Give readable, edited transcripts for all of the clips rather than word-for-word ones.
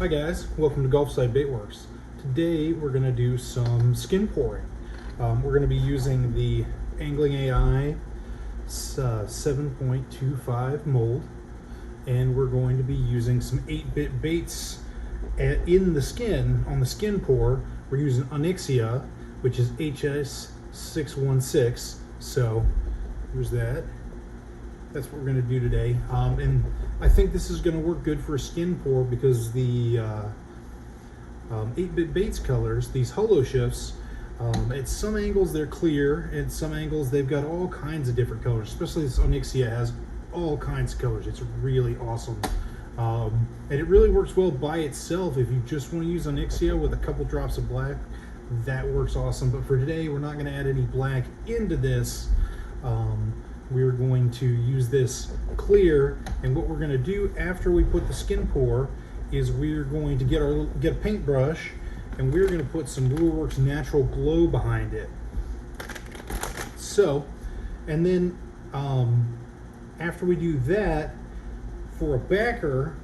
Hi guys, welcome to Gulfside Baitworks. Today we're going to do some skin pouring. We're going to be using the Angling AI 7.25 mold, and we're going to be using some 8-bit baits in the skin. On the Skinpour, we're using Onyxia, which is HS616. So here's that. That's what we're going to do today, and I think this is going to work good for a skin pour because the 8-bit baits colors, these holo shifts, at some angles they're clear, at some angles they've got all kinds of different colors. Especially this Onyxia has all kinds of colors. It's really awesome, and it really works well by itself. If you just want to use Onyxia with a couple drops of black, that works awesome. But for today, we're not going to add any black into this. We're going to use this clear, and what we're going to do after we put the Skinpour is we're going to get a paintbrush, and we're going to put some Lure Natural Glow behind it. So, and then after we do that, for a backer,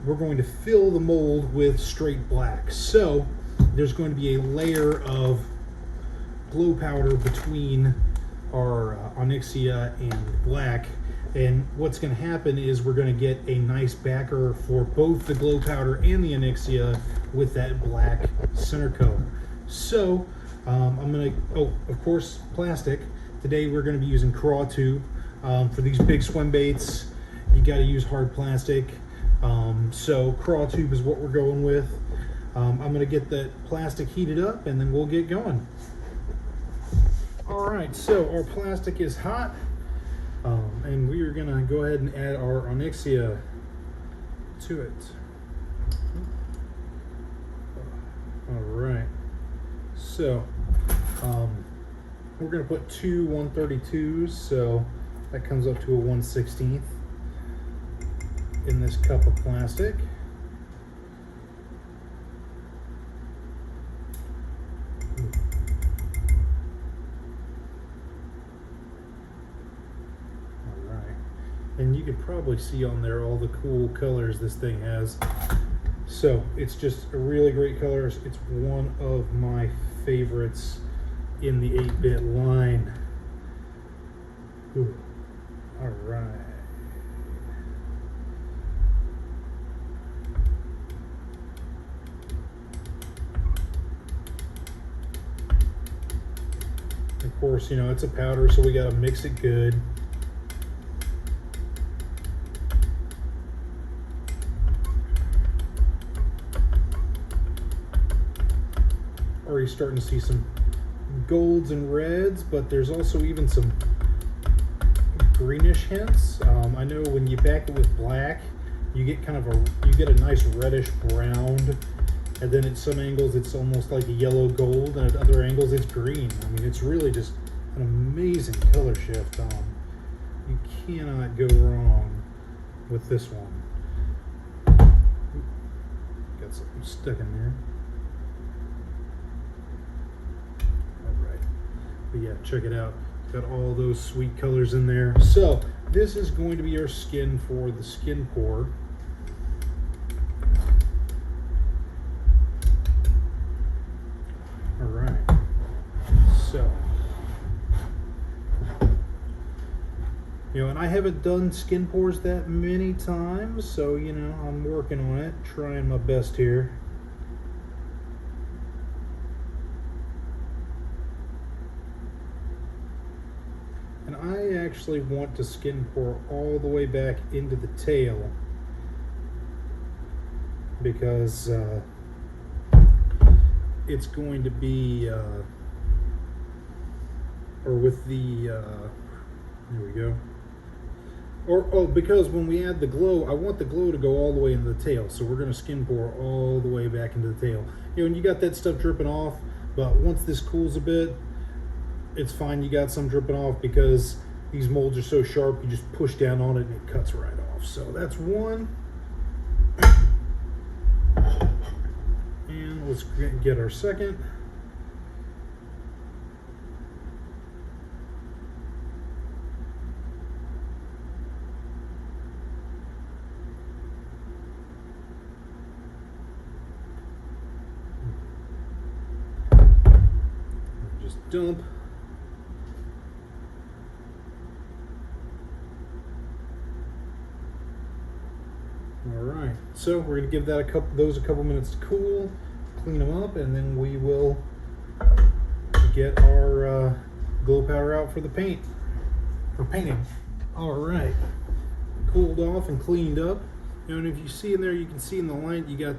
we're going to fill the mold with straight black. So there's going to be a layer of glow powder between our Onyxia and black, and what's going to happen is we're going to get a nice backer for both the glow powder and the Onyxia with that black center color. So I'm going to, of course, plastic. Today we're going to be using craw tube. For these big swim baits, you got to use hard plastic, so craw tube is what we're going with. I'm going to get that plastic heated up and then we'll get going. Alright, so our plastic is hot, and we are going to go ahead and add our Onyxia to it. Alright, so we're going to put two 132s, so that comes up to a 1/16 in this cup of plastic. And you can probably see on there all the cool colors this thing has. So it's just a really great color. It's one of my favorites in the 8-bit line. Ooh. All right. Of course, you know, it's a powder, so we got to mix it good. Already starting to see some golds and reds, but there's also even some greenish hints. I know when you back it with black, you get kind of a nice reddish brown, and then at some angles it's almost like a yellow gold, and at other angles it's green. I mean, it's really just an amazing color shift. You cannot go wrong with this one. Got something stuck in there. But yeah, check it out. Got all those sweet colors in there. So this is going to be our skin for the Skinpour. All right. So, you know, and I haven't done Skinpours that many times, so you know, I'm working on it, trying my best here. And I actually want to Skinpour all the way back into the tail because it's going to be, or with the, there we go. Because when we add the glow, I want the glow to go all the way into the tail. So we're going to Skinpour all the way back into the tail. You know, and you got that stuff dripping off, but once this cools a bit, it's fine. You got some dripping off because these molds are so sharp, you just push down on it and it cuts right off. So that's one. And let's get our second. dump. All right, so we're gonna give that a couple minutes to cool, clean them up, and then we will get our glow powder out for the paint, for painting. All right, cooled off and cleaned up. And if you see in there, you can see in the light, you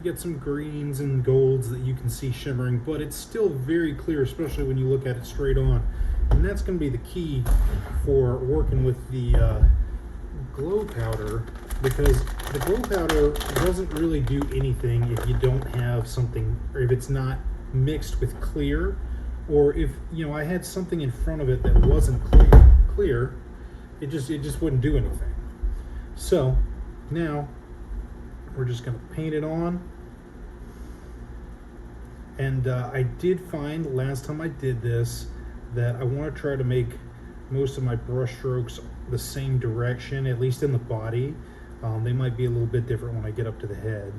get some greens and golds that you can see shimmering, but it's still very clear, especially when you look at it straight on. And that's going to be the key for working with the glow powder, because the glow powder doesn't really do anything if you don't have something, or if it's not mixed with clear, or if, you know, I had something in front of it that wasn't clear, it just wouldn't do anything. So now we're just going to paint it on. And I did find last time I did this that I want to try to make most of my brush strokes the same direction, at least in the body. They might be a little bit different when I get up to the head.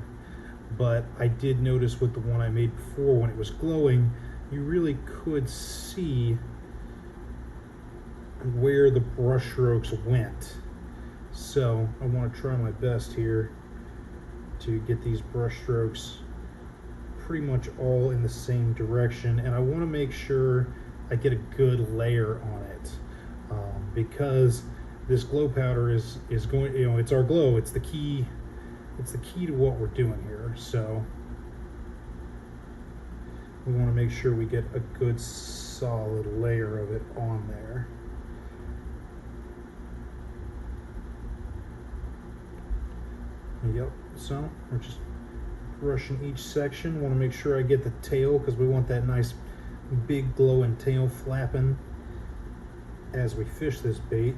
But I did notice with the one I made before, when it was glowing, you really could see where the brush strokes went. So I want to try my best here to get these brush strokes pretty much all in the same direction, and I want to make sure I get a good layer on it, because this glow powder is going, you know, it's our glow, it's the key to what we're doing here. So we want to make sure we get a good solid layer of it on there. Yep, so we're just brushing each section. Want to make sure I get the tail, because we want that nice big glowing tail flapping as we fish this bait.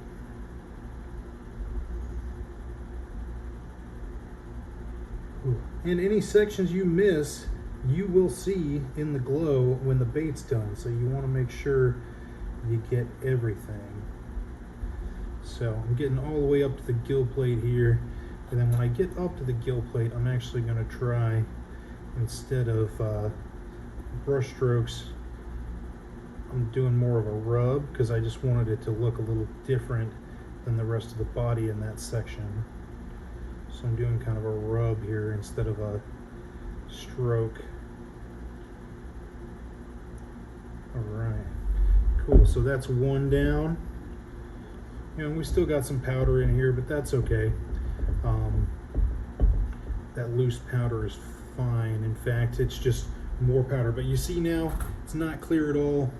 And any sections you miss, you will see in the glow when the bait's done. So you want to make sure you get everything. So I'm getting all the way up to the gill plate here. And then when I get up to the gill plate, I'm actually going to try, instead of brush strokes, I'm doing more of a rub, because I just wanted it to look a little different than the rest of the body in that section. So I'm doing kind of a rub here instead of a stroke. All right, cool. So that's one down. You know, we still got some powder in here, but that's okay. That loose powder is fine. In fact, it's just more powder. But you see now, it's not clear at all.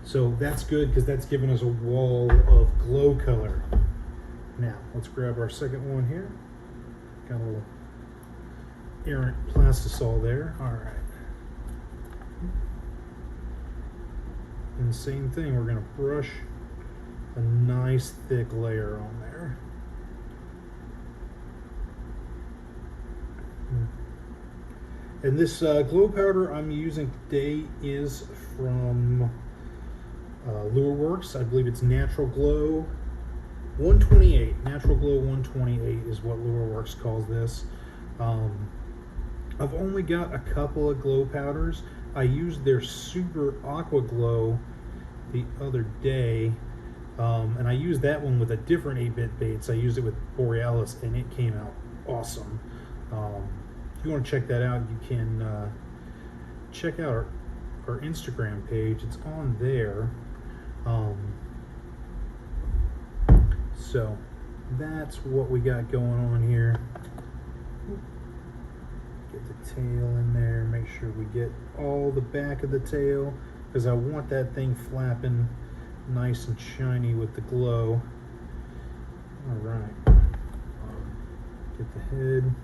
So that's good, because that's giving us a wall of glow color. Now, let's grab our second one here. Got a little errant plastisol there. All right. And the same thing, we're going to brush a nice thick layer on there. And this glow powder I'm using today is from Lure Works. I believe it's Natural Glow 128. Natural Glow 128 is what Lure Works calls this. I've only got a couple of glow powders. I used their Super Aqua Glow the other day, and I used that one with a different 8-bit baits. I used it with Borealis, and it came out awesome. If you want to check that out, you can check out our Instagram page. It's on there. So that's what we got going on here. Get the tail in there, make sure we get all the back of the tail, because I want that thing flapping nice and shiny with the glow. All right, get the head.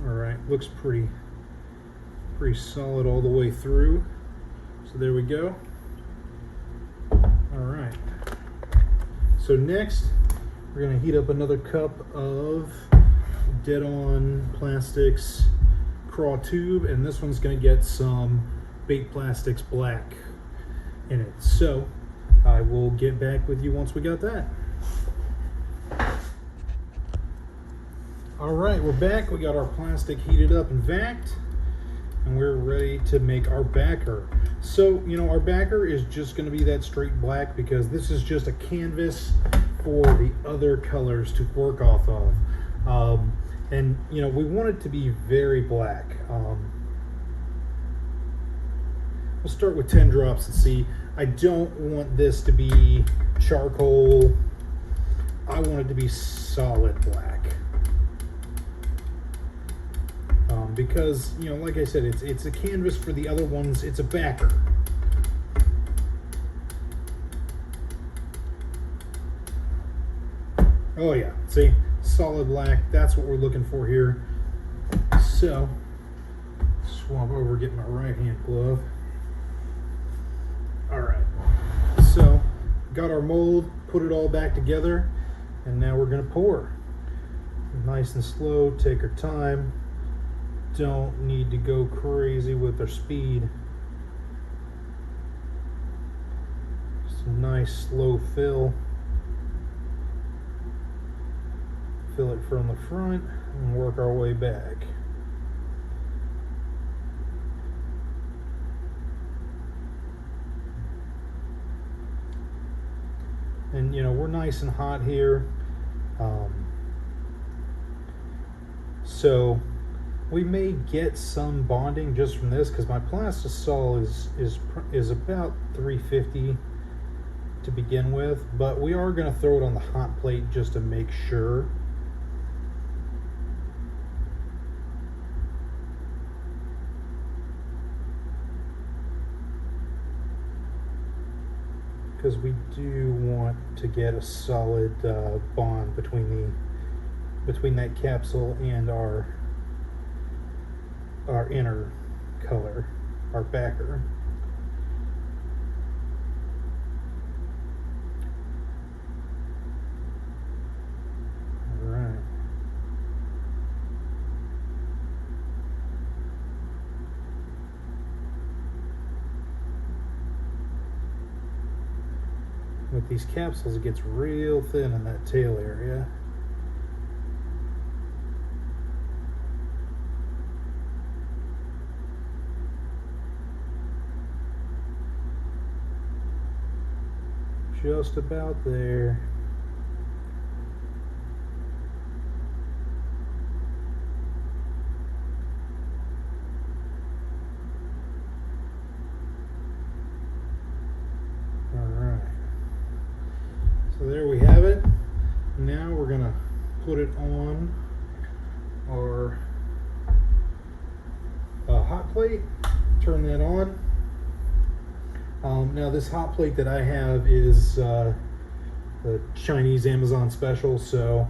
All right, looks pretty solid all the way through. So there we go. All right. So next, we're gonna heat up another cup of Dead On Plastics Craw Tube, and this one's gonna get some Bait Plastics Black. in it. So I will get back with you once we got that. All right, we're back. We got our plastic heated up and vacuumed, and we're ready to make our backer. So, you know, our backer is just going to be that straight black because this is just a canvas for the other colors to work off of. And, you know, we want it to be very black. We'll start with 10 drops and see. I don't want this to be charcoal. I want it to be solid black. Because, you know, like I said, it's a canvas for the other ones. It's a backer. Oh yeah, see, solid black. That's what we're looking for here. So, swap over, get my right hand glove. All right. So, got our mold, put it all back together, and now we're gonna pour. Nice and slow. Take our time. Don't need to go crazy with our speed. Just a nice slow fill. Fill it from the front and work our way back. And you know, we're nice and hot here. So we may get some bonding just from this because my plastisol is about 350 to begin with, but we are going to throw it on the hot plate just to make sure. Because we do want to get a solid bond between that capsule and our inner color, our backer. All right. With these capsules, it gets real thin in that tail area. Just about there. All right. So there we have it. Now we're gonna put it on our hot plate. Turn that on. Now this hot plate that I have is the Chinese Amazon special, so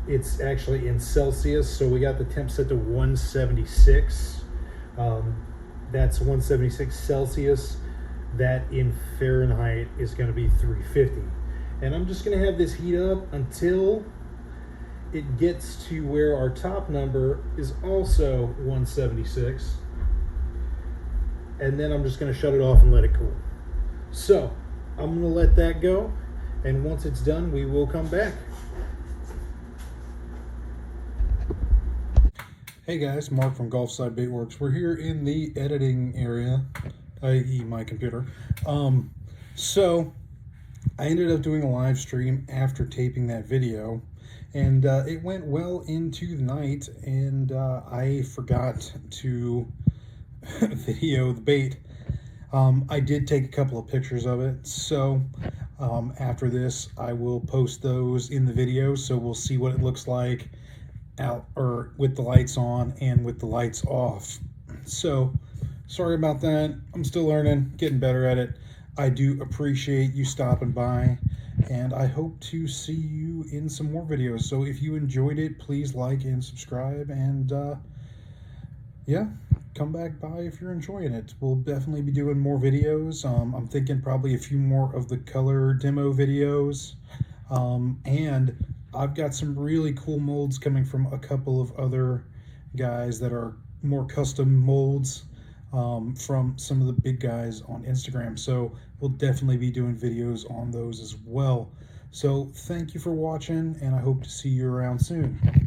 it's actually in Celsius, so we got the temp set to 176. That's 176 Celsius. That in Fahrenheit is going to be 350. And I'm just going to have this heat up until it gets to where our top number is also 176. And then I'm just going to shut it off and let it cool. So I'm going to let that go, and once it's done, we will come back. Hey guys, Mark from Gulfside Baitworks. We're here in the editing area, i.e. my computer. So I ended up doing a live stream after taping that video, and it went well into the night, and I forgot to video the bait. I did take a couple of pictures of it, so after this I will post those in the video, so we'll see what it looks like out or with the lights on and with the lights off. So sorry about that. I'm still learning, getting better at it. I do appreciate you stopping by, and I hope to see you in some more videos. So if you enjoyed it, please like and subscribe, and yeah, come back by if you're enjoying it. We'll definitely be doing more videos. I'm thinking probably a few more of the color demo videos, and I've got some really cool molds coming from a couple of other guys that are more custom molds. from some of the big guys on Instagram. So we'll definitely be doing videos on those as well. So thank you for watching, and I hope to see you around soon.